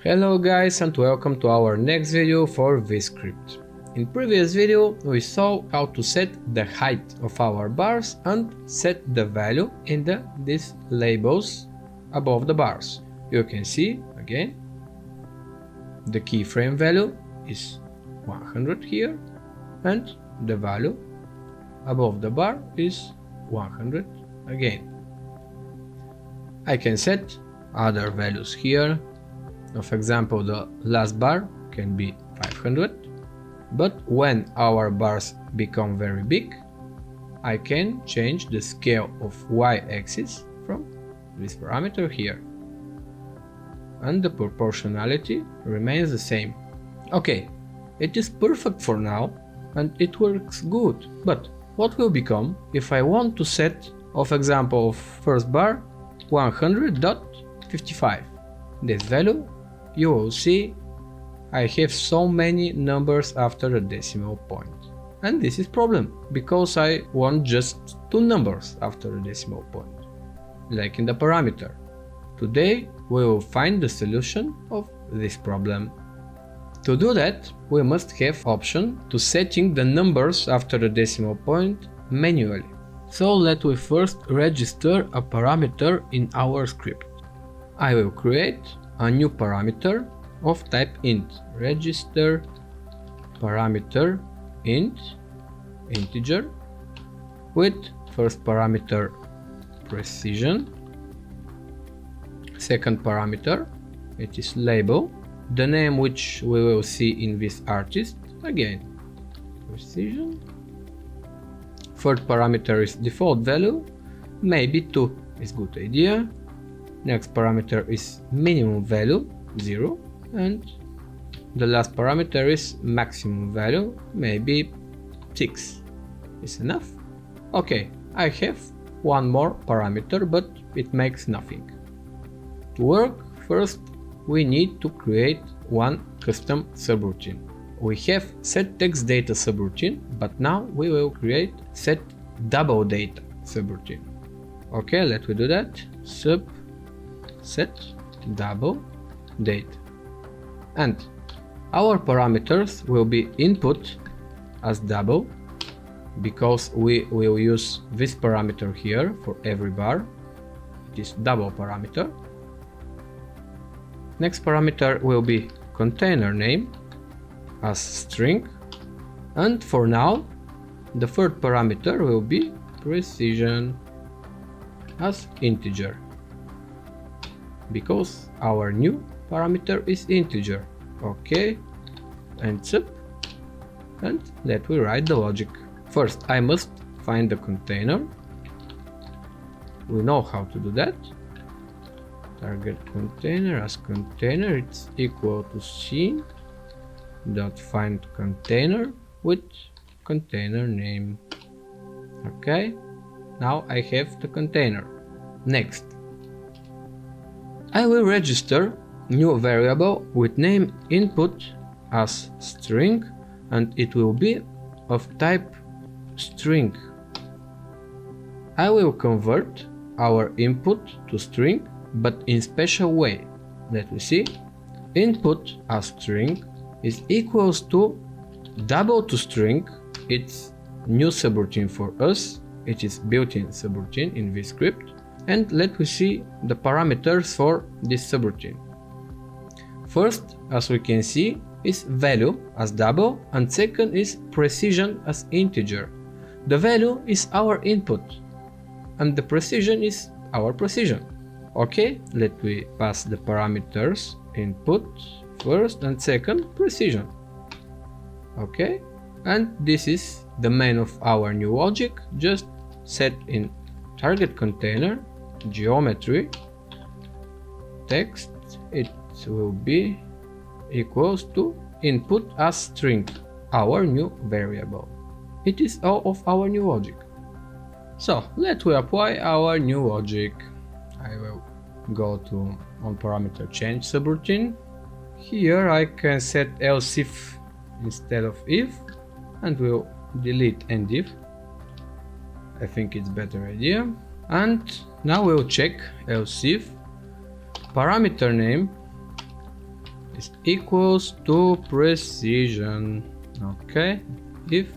Hello guys, and welcome to our next video for vizscript. In previous video we saw how to set the height of our bars and set the value in these labels above the bars. You can see again the keyframe value is 100 here and the value above the bar is 100 again. I can set other values here. For example, the last bar can be 500, but when our bars become very big, I can change the scale of y-axis from this parameter here, and the proportionality remains the same. Okay, it is perfect for now and it works good, but what will become if I want to set, for example, of first bar 100.55? This value, you will see I have so many numbers after a decimal point. And this is problem, because I want just two numbers after a decimal point, like in the parameter. Today we will find the solution of this problem. To do that, we must have option to setting the numbers after the decimal point manually. So let me first register a parameter in our script. I will create a new parameter of type int. Register parameter int, integer, with first parameter precision, second parameter, it is label, the name which we will see in vizartist, again precision, third parameter is default value, maybe 2 is good idea. Next parameter is minimum value, 0, and the last parameter is maximum value, maybe 6 is enough. Okay, I have one more parameter, but it makes nothing. To work, first we need to create one custom subroutine. We have set text data subroutine, but now we will create set double data subroutine. Okay, let me do that. Set double date, and our parameters will be input as double, because we will use this parameter here for every bar. It is double parameter. Next parameter will be container name as string, and for now the third parameter will be precision as integer, because our new parameter is integer. Okay, and sub, and let me write the logic. First I must find the container. We know how to do that. Target container as container, it's equal to c dot find container with container name. Okay, now I have the container. Next, I will register new variable with name input as string, and it will be of type string. I will convert our input to string, but in special way. Let me see. Input as string is equals to double to string. It's new subroutine for us. It is built-in subroutine in vizscript. And let me see the parameters for this subroutine. First, as we can see, is value as double, and second is precision as integer. The value is our input and the precision is our precision. Okay, let me pass the parameters input first and second precision. Okay, and this is the main of our new logic. Just set in target container geometry text, it will be equals to input as string, our new variable. It is all of our new logic. So let me apply our new logic. I will go to on parameter change subroutine. Here I can set else if instead of if, and will delete end if. I think it's better idea. And now we'll check else if parameter name is equals to precision. Okay, if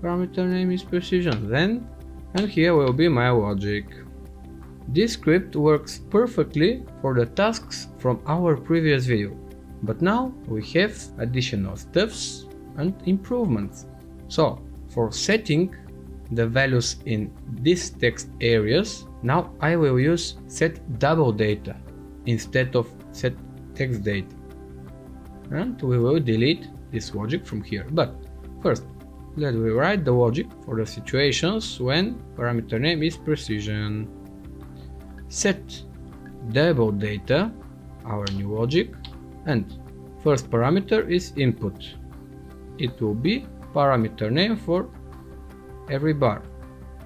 parameter name is precision, then, and here will be my logic. This script works perfectly for the tasks from our previous video, but now we have additional steps and improvements. So, for setting the values in these text areas, now I will use set double data instead of set text data, and we will delete this logic from here. But first, let me write the logic for the situations when parameter name is precision. Set double data, our new logic, and first parameter is input. It will be parameter name for every bar.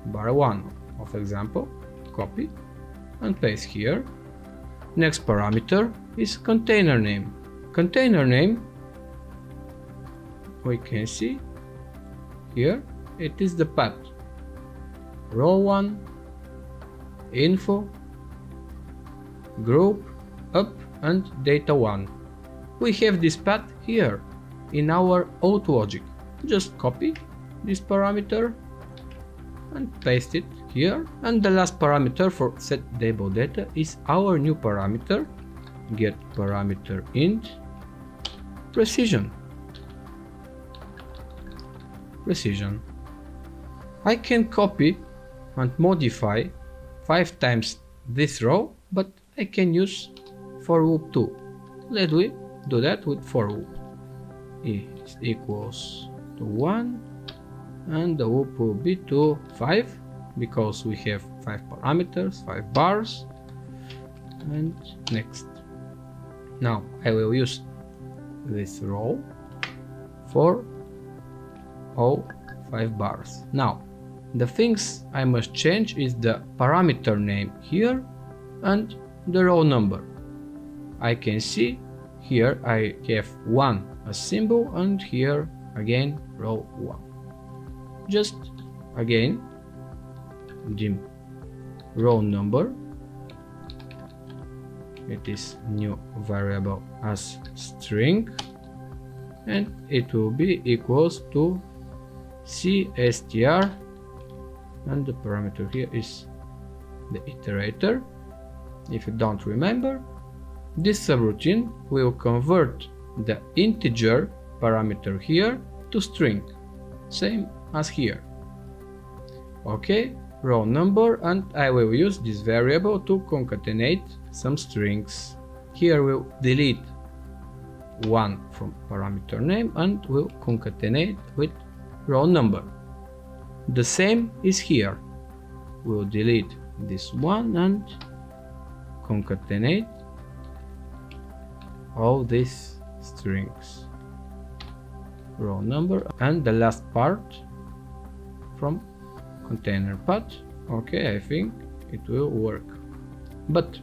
Bar 1 of example, copy and paste here. Next parameter is container name. Container name, we can see here, it is the path. Row 1, info, group, up and data 1. We have this path here in our out logic. Just copy this parameter and paste it here. And the last parameter for set double data is our new parameter, get parameter int precision. Precision. I can copy and modify 5 times this row, but I can use for loop too. Let me do that with for loop. E is equals to 1 and the loop will be to 5 because we have 5 parameters, 5 bars, and next. Now I will use this row for all 5 bars. Now the things I must change is the parameter name here and the row number. I can see here I have 1 as symbol and here again row 1. Just again dim row number, it is new variable as string and it will be equals to cstr, and the parameter here is the iterator. If you don't remember, this subroutine will convert the integer parameter here to string, same as here. Okay, row number, and I will use this variable to concatenate some strings. Here we'll delete 1 from parameter name and we'll concatenate with row number. The same is here. We'll delete this one and concatenate all these strings. Row number and the last part from container path. Okay, I think it will work. But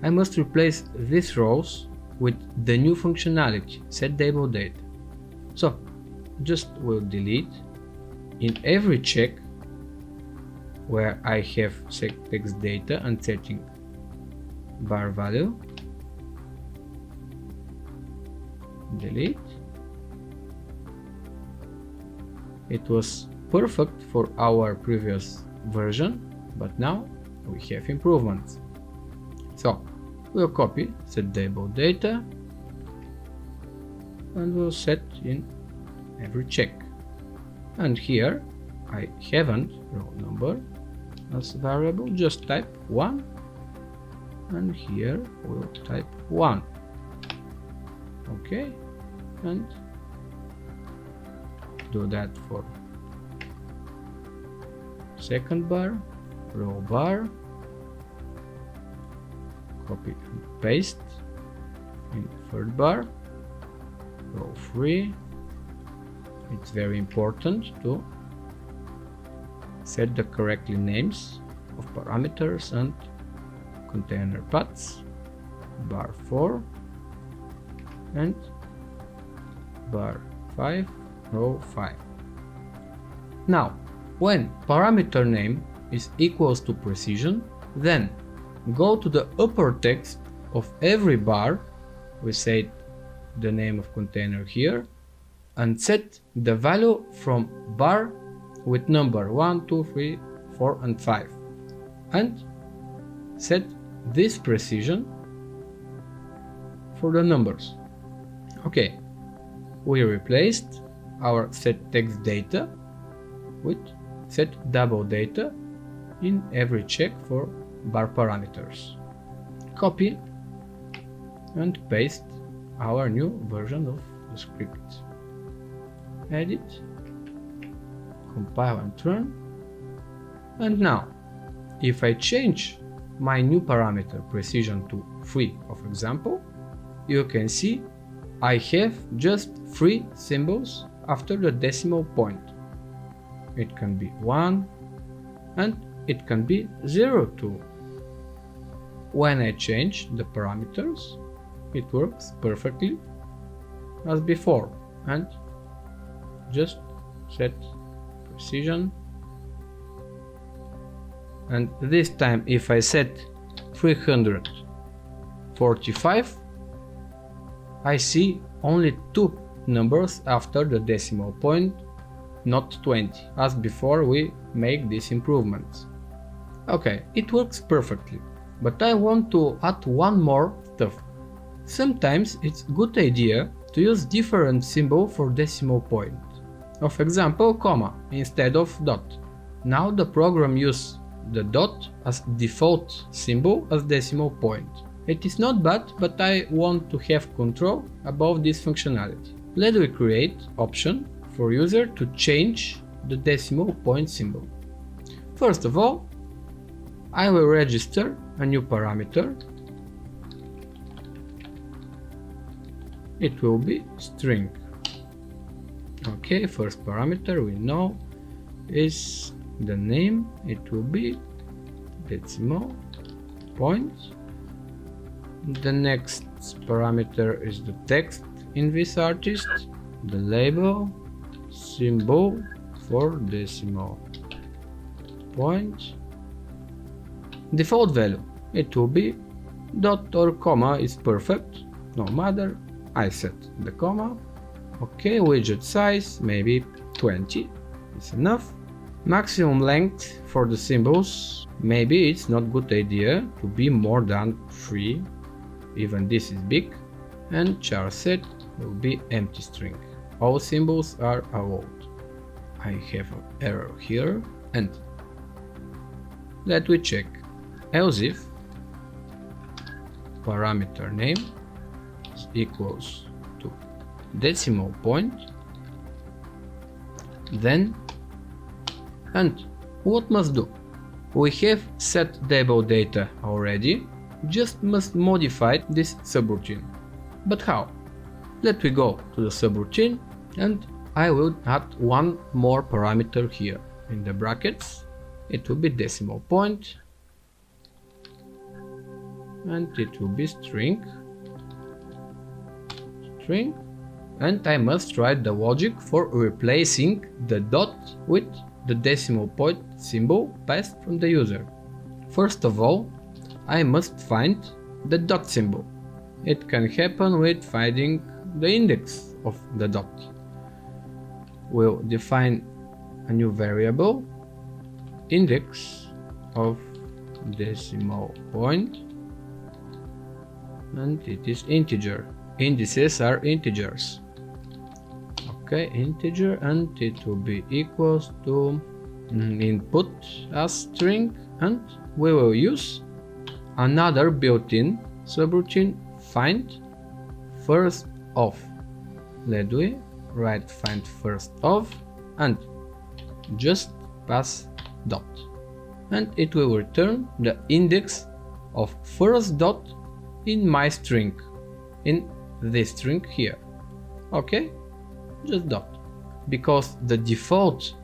I must replace these rows with the new functionality, set double data. So just will delete in every check where I have set text data and setting bar value, delete. It was perfect for our previous version, but now we have improvements. So we'll copy set double data and we'll set in every check. And here I haven't row number as variable, just type 1 and here we'll type 1. Okay, and do that for second bar, row bar, copy and paste in third bar, row 3. It's very important to set the correctly names of parameters and container paths. Bar 4 and bar 5, row 5. Now, when parameter name is equals to precision, then go to the upper text of every bar, we say the name of container here and set the value from bar with number 1, 2, 3, 4 and 5 and set this precision for the numbers. Okay, we replaced our set text data with set double data in every check for bar parameters. Copy and paste our new version of the script. Edit, compile and run. And now, if I change my new parameter precision to 3, for example, you can see I have just 3 symbols after the decimal point. It can be 1 and it can be 0 too. When I change the parameters, it works perfectly as before and just set precision. And this time if I set 345, I see only 2 numbers after the decimal point, not 20, as before we make these improvements. Okay, it works perfectly, but I want to add one more stuff. Sometimes it's a good idea to use different symbol for decimal point. For example, comma instead of dot. Now the program uses the dot as default symbol as decimal point. It is not bad, but I want to have control about this functionality. Let me create option for user to change the decimal point symbol. First of all, I will register a new parameter. It will be string. Okay, first parameter we know is the name. It will be decimal point. The next parameter is the text in vizartist, the label, symbol for decimal point, default value. It will be dot or comma is perfect, no matter. I set the comma. Okay, widget size maybe 20 is enough. Maximum length for the symbols, maybe it's not good idea to be more than 3, even this is big. And char set will be empty string. All symbols are allowed. I have an error here and let me check. Else if parameter name is equals to decimal point, then and what must do? We have set double data already, just must modify this subroutine. But how? Let me go to the subroutine and I will add one more parameter here in the brackets. It will be decimal point and it will be string, and I must write the logic for replacing the dot with the decimal point symbol passed from the user. First of all, I must find the dot symbol. It can happen with finding the index of the dot. We'll define a new variable, index of decimal point, and it is integer. Indices are integers. Okay, integer, and it will be equals to input as string, and we will use another built-in subroutine, find first of. Let me write find first of and just pass dot, and it will return the index of first dot in my string, in this string here. Okay, just dot, because the default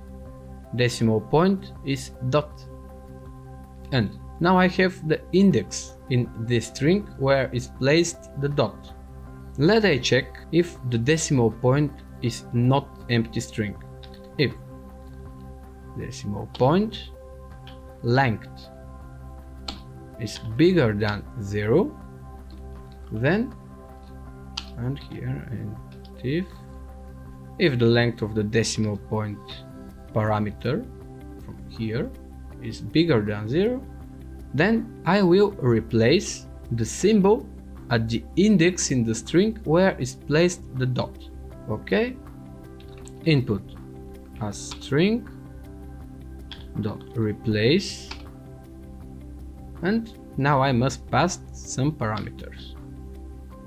decimal point is dot. And now I have the index in this string where is placed the dot. Let I check if the decimal point is not empty string. If decimal point length is bigger than 0, then and here, and if the length of the decimal point parameter from here is bigger than 0, then I will replace the symbol at the index in the string where is placed the dot. Okay, input as string dot replace, and now I must pass some parameters.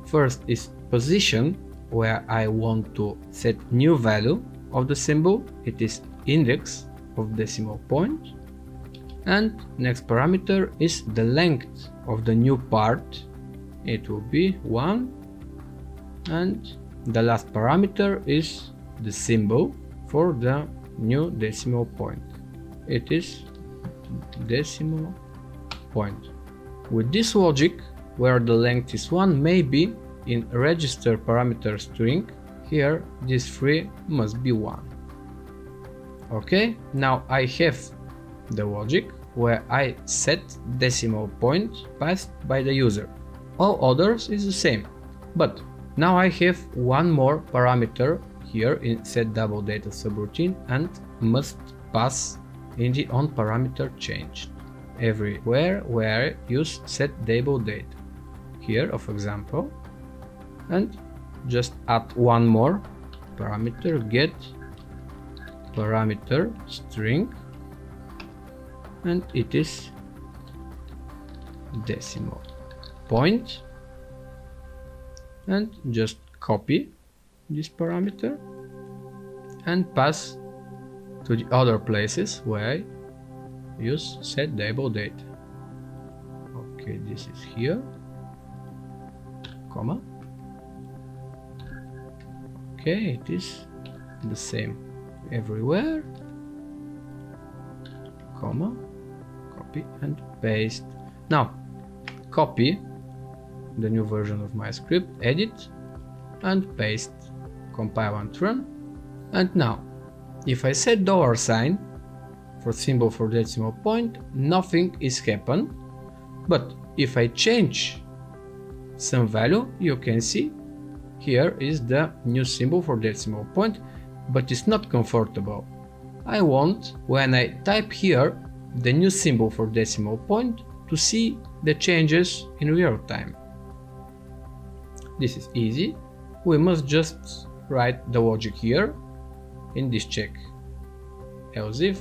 First is position, where I want to set new value of the symbol. It is index of decimal point. And next parameter is the length of the new part. It will be 1. And the last parameter is the symbol for the new decimal point. It is decimal point. With this logic, where the length is 1, maybe in register parameter string, here this 3 must be 1. Okay, now I have the logic where I set decimal point passed by the user. All others is the same, but now I have one more parameter here in set double data subroutine and must pass in the on parameter changed everywhere where use set double data. Here of example, and just add one more parameter, get parameter string, and it is decimal point, and just copy this parameter and pass to the other places where I use set double data. Okay, this is here, comma. Okay, it is the same everywhere, comma, copy and paste. Now copy the new version of my script, edit and paste, compile and run. And now if I set $sign for symbol for decimal point, nothing is happened. But if I change some value, you can see here is the new symbol for decimal point, but it's not comfortable. I want, when I type here the new symbol for decimal point, to see the changes in real time. This is easy. We must just write the logic here in this check. Else if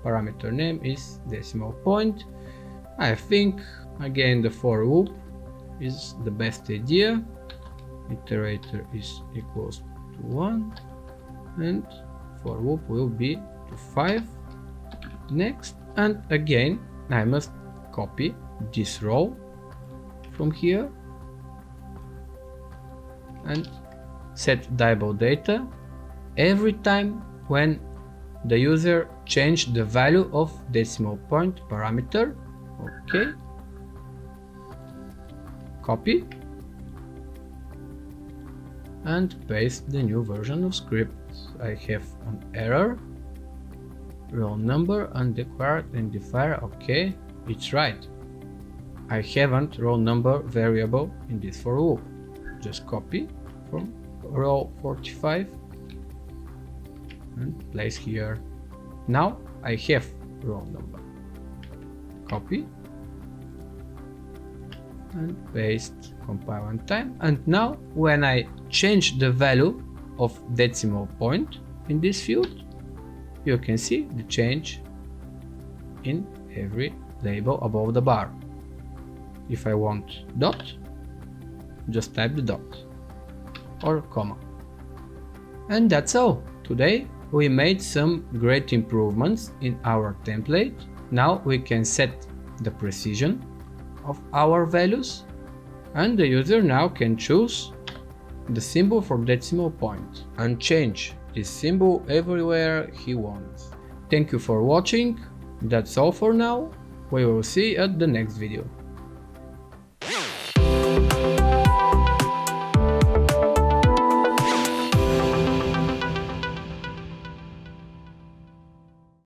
parameter name is decimal point. I think again the for loop is the best idea. Iterator is equals to 1 and for loop will be to 5. Next, and again I must copy this row from here and set double data every time when the user changed the value of decimal point parameter. Okay, copy and paste the new version of script. I have an error, roll number undeclared identifier. Okay, it's right. I haven't roll number variable in this for loop. Just copy from row 45 and place here. Now I have roll number. Copy and paste, compile and time. And now when I change the value of decimal point in this field, you can see the change in every label above the bar. If I want dot, just type the dot or comma. And that's all. Today we made some great improvements in our template. Now we can set the precision of our values, and the user now can choose the symbol for decimal point and change this symbol everywhere he wants. Thank you for watching. That's all for now. We will see you at the next video.